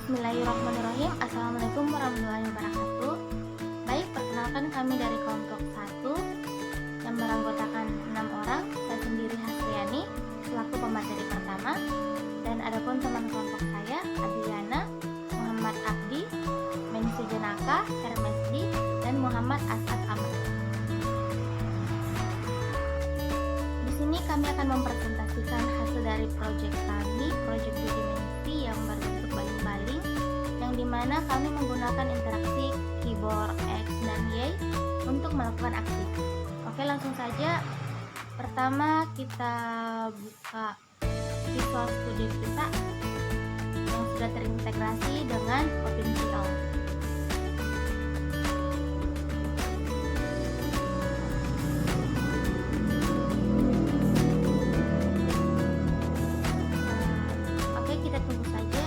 Bismillahirrahmanirrahim. Assalamualaikum warahmatullahi wabarakatuh. Baik, perkenalkan kami dari kelompok 1 yang beranggotakan 6 orang. Saya sendiri Hasriani selaku pemateri pertama, dan adapun teman kelompok saya Adriana, Muhammad Abdi, Mensi Jenaka, Hermesdi, dan Muhammad Asad Ahmad. Di sini kami akan mempresentasikan hasil dari proyek kami, proyek dimensi yang berbentuk baling-baling, yang dimana kami menggunakan interaksi keyboard X dan Y untuk melakukan aksi. Oke, langsung saja. Pertama kita buka Visual Studio kita yang sudah terintegrasi dengan OpenGL. Oke, kita tunggu saja.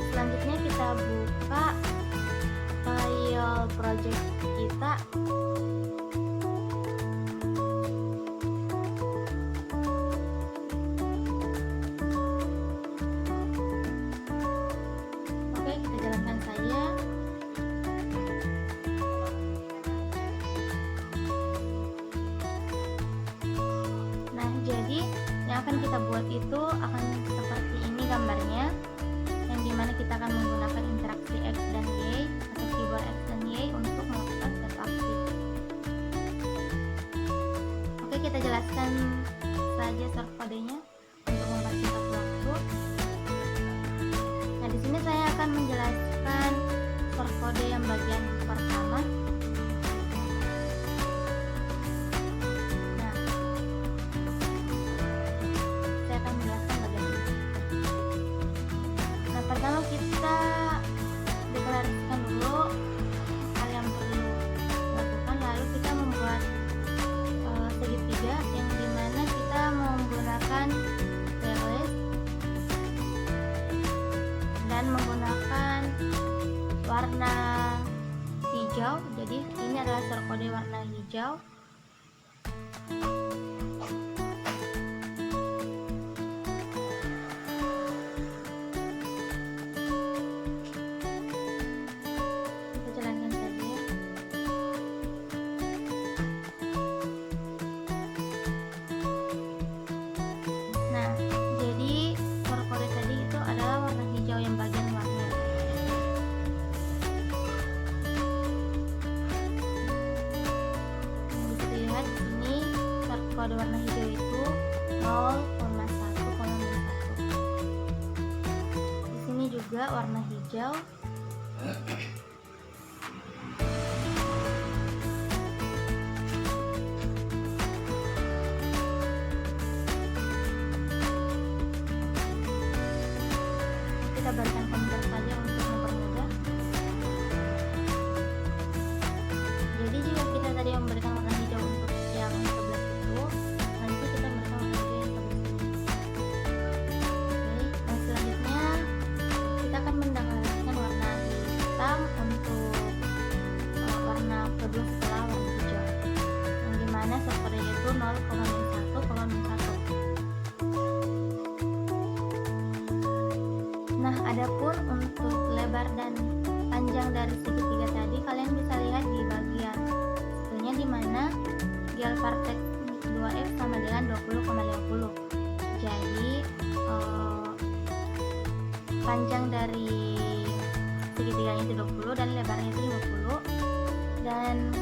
Selanjutnya kita buka file project kita. Oke, kita jalankan saja. Nah, jadi yang akan kita buat itu akan seperti ini gambarnya, yang dimana kita akan menggunakan interaksi X dan Y atau keyboard X dan Y untuk melakukan step aksi. Oke, kita jelaskan saja source kodenya untuk mempersingkat waktu. Nah, di sini saya akan menjelaskan source kode yang bagian pertama. Nah, saya akan menjelaskan bagian ini. Nah, pertama kita deklarasikan dulu hal yang perlu dilakukan, lalu kita membuat segitiga yang dimana kita menggunakan list dan menggunakan warna hijau. Jadi ini adalah source kode warna hijau. Kita jalankan saja. Nah, jadi source kode tadi itu adalah warna hijau yang bagian luarnya. Yang bisa dilihat di sini source kode warna hijau itu 0,1,1. Di sini juga warna hijau. Kita berikan komentar saja untuk mempermudah. Jadi jika kita tadi memberikan warna hijau untuk yang sebelah itu, nanti kita berikan warna hijau yang sebelah sini. Oke, dan selanjutnya kita akan mendeklarasikan warna hitam untuk warna kedua setelah warna hijau, yang dimana source kodenya itu 0,1,1. Nah, adapun untuk lebar dan panjang dari segitiga tadi, kalian bisa lihat di bagian satunya, di mana GL Vertex 2F sama dengan 20,50. Jadi panjang dari segitiganya itu 20 dan lebarnya itu 50. Dan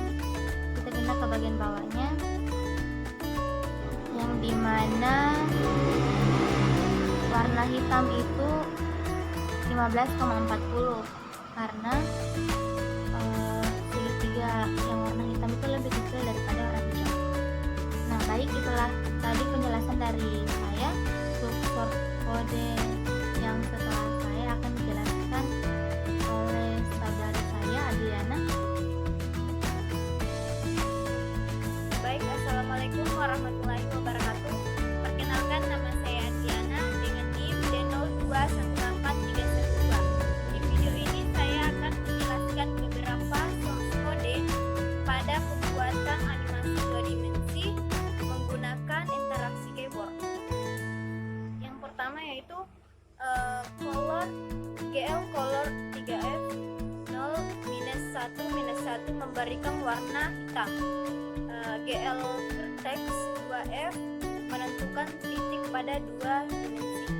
kita pindah ke bagian bawahnya, yang dimana warna hitam itu 15,40 karena segitiga yang warna hitam itu lebih kecil daripada warna hijau. Nah, baik, itulah tadi penjelasan dari saya. Untuk source kode yang setelah saya akan dijelaskan oleh saudari saya Adriana. Baik, Assalamualaikum warahmatullahi wabarakatuh. Perkenalkan, nama saya Adriana dengan NIM D021831. Di video ini 1 memberikan warna hitam. GL vertex 2F menentukan titik pada 2 dimensi.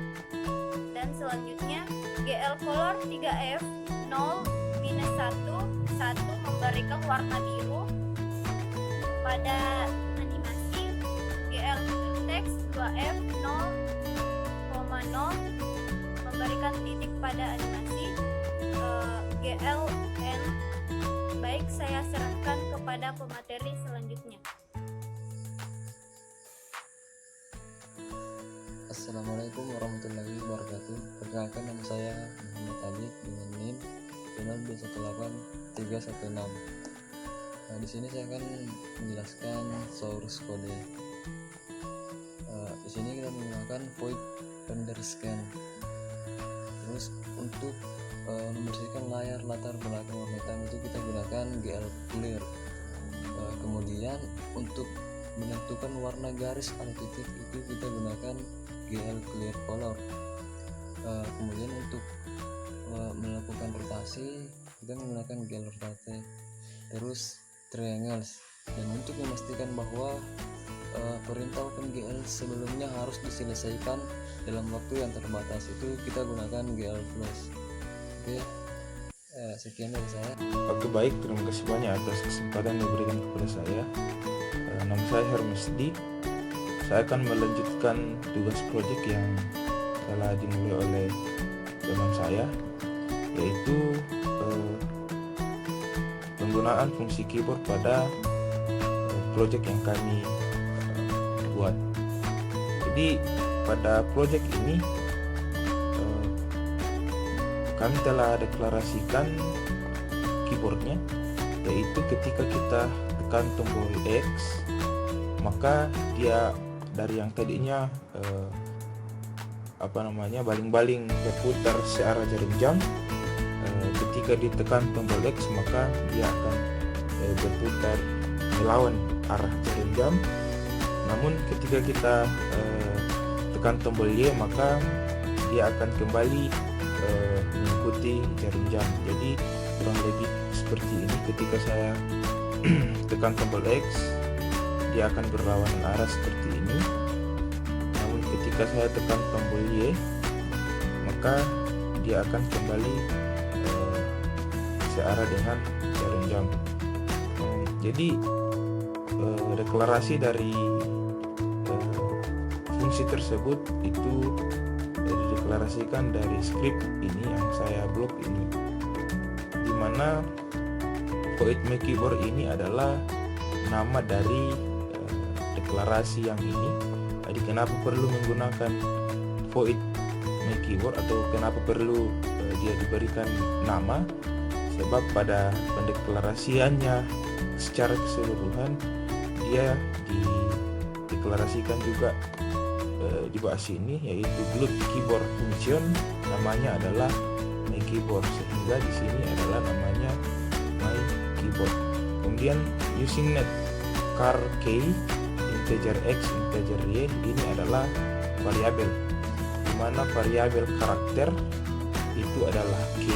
Dan selanjutnya GL color 3F 0 minus 1 memberikan warna biru pada animasi. GL vertex 2F 0,0 memberikan titik pada animasi. GLN. Baik, saya serahkan kepada pemateri selanjutnya. Assalamualaikum warahmatullahi wabarakatuh. Perkenalkan, nama saya Muhammad Ali dengan NIM 0281316. Di sini saya akan menjelaskan source code. Di sini kita menggunakan void render scan. Terus untuk membersihkan layar latar belakang warna hitam itu kita gunakan GL clear. Kemudian untuk menentukan warna garis atau titik itu kita gunakan GL clear color. Kemudian untuk melakukan rotasi kita menggunakan GL rotate. Terus triangles. Dan untuk memastikan bahwa perintah OpenGL sebelumnya harus diselesaikan dalam waktu yang terbatas itu kita gunakan GL close. Oke, sekian dari saya. Oke, baik, terima kasih banyak atas kesempatan yang diberikan kepada saya. Nama saya Hermes D. Saya akan melanjutkan tugas proyek yang telah dimulai oleh teman saya, yaitu penggunaan fungsi keyboard pada proyek yang kami buat. Jadi pada proyek ini kami telah deklarasikan keyboardnya, yaitu ketika kita tekan tombol X, maka dia dari yang tadinya baling-baling berputar searah jarum jam, ketika ditekan tombol X maka dia akan berputar melawan arah jarum jam. Namun ketika kita tekan tombol Y maka dia akan kembali mengikuti jarum jam. Jadi kurang lebih seperti ini. Ketika saya tekan tombol X, dia akan berlawanan arah seperti ini. Namun ketika saya tekan tombol Y, maka dia akan kembali searah dengan jarum jam. Jadi deklarasi dari fungsi tersebut itu dideklarasikan dari script ini yang saya blok ini, dimana void make keyboard ini adalah nama dari deklarasi yang ini. Jadi kenapa perlu menggunakan void make keyboard atau kenapa perlu dia diberikan nama? Sebab pada pendeklarasiannya secara keseluruhan dia dideklarasikan juga dibahas ini, yaitu glute keyboard function namanya adalah my keyboard, sehingga di sini adalah namanya my keyboard. Kemudian using net char k integer x integer y, ini adalah variabel, di mana variabel karakter itu adalah k.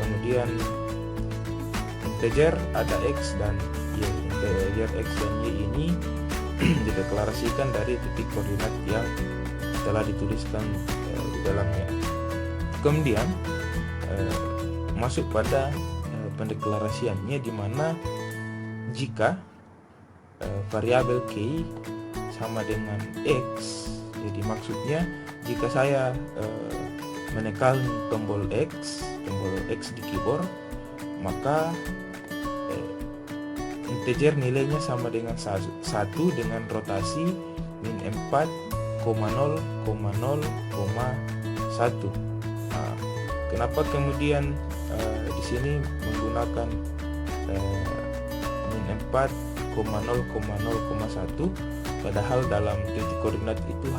Kemudian integer ada x dan y. Integer x dan y ini dideklarasikan dari titik koordinat yang telah dituliskan di dalamnya. Kemudian masuk pada pendeklarasiannya, di mana jika variabel k sama dengan x, jadi maksudnya jika saya menekan tombol X di keyboard, maka integer nilainya sama dengan 1 dengan rotasi min 4,0,0,1. Kenapa kemudian di sini menggunakan min 4,0,0,1 padahal dalam titik koordinat itu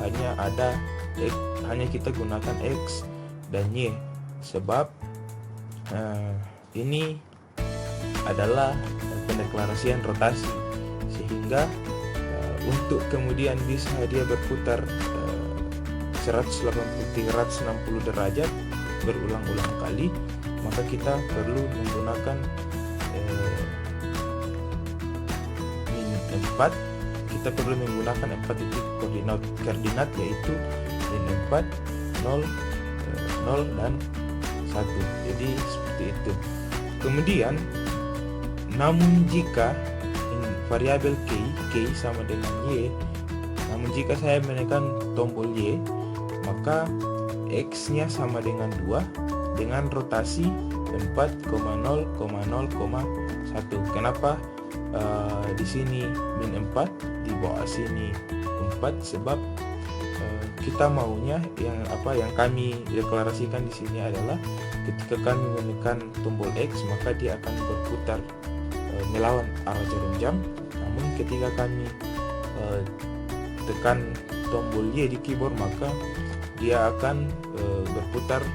hanya kita gunakan X dan Y, sebab ini adalah pendeklarasian rotasi, sehingga untuk kemudian bisa dia berputar 160 derajat berulang-ulang kali, maka kita perlu menggunakan min 4, kita perlu menggunakan 4 titik koordinat yaitu min 4, 0, 0 dan 1. Jadi seperti itu. Kemudian namun jika variabel k sama dengan y, namun jika saya menekan tombol y, maka x-nya sama dengan 2 dengan rotasi 4,0,0,1. Kenapa di sini min 4, di bawah sini 4? Sebab kita maunya yang kami deklarasikan di sini adalah ketika kami menekan tombol X, maka dia akan berputar melawan arah jarum jam. Namun ketika kami tekan tombol Y di keyboard, maka dia akan berputar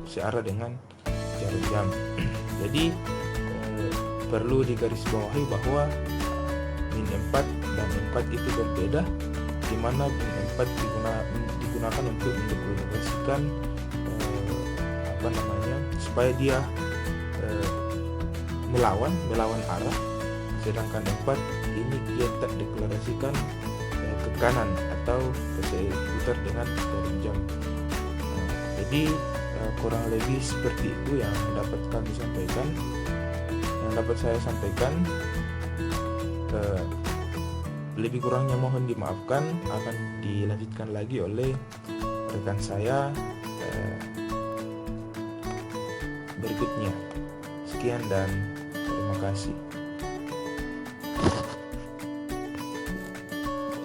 searah dengan jarum jam. Jadi perlu digarisbawahi bahwa min 4 dan 4 itu berbeda, di mana min 4 digunakan untuk mendeklarasikan supaya dia melawan arah, sedangkan 4 ini dia tak deklarasikan ke kanan atau putar dengan jarum jam. Jadi kurang lebih seperti itu yang dapat kami sampaikan, yang dapat saya sampaikan. Lebih kurangnya mohon dimaafkan, akan dilanjutkan lagi oleh rekan saya berikutnya. Sekian dan terima kasih.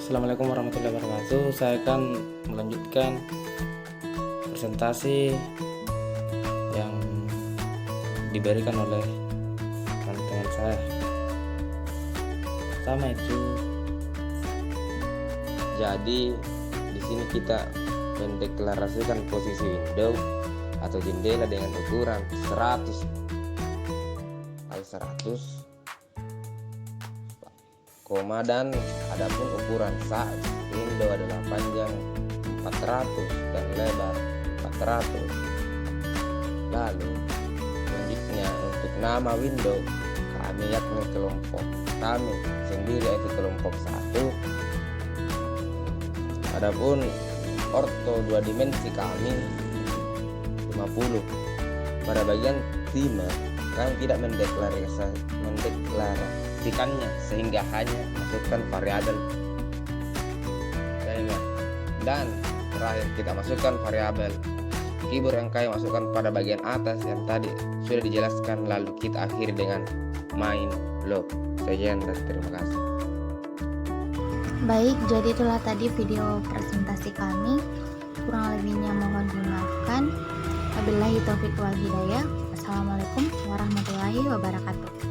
Assalamualaikum warahmatullahi wabarakatuh. Saya akan melanjutkan presentasi yang diberikan oleh teman-teman saya. Pertama itu, jadi di sini kita mendeklarasikan posisi window atau jendela dengan ukuran 100 kali 100, koma, dan adapun ukuran size window adalah panjang 400 dan lebar 400. Lalu selanjutnya untuk nama window kami yakni kelompok kami sendiri yaitu kelompok 1. Adapun orto 2 dimensi kami 50. Pada bagian timah kami tidak mendeklarasikannya sehingga hanya masukkan variabel timer. Dan terakhir kita masukkan variabel keyboard yang kami masukkan pada bagian atas yang tadi sudah dijelaskan, lalu kita akhiri dengan main loop. Sekian dan terima kasih. Baik, jadi itulah tadi video presentasi kami. Kurang lebihnya mohon dimaafkan. Wabillahi taufiq wal hidayah. Wassalamualaikum warahmatullahi wabarakatuh.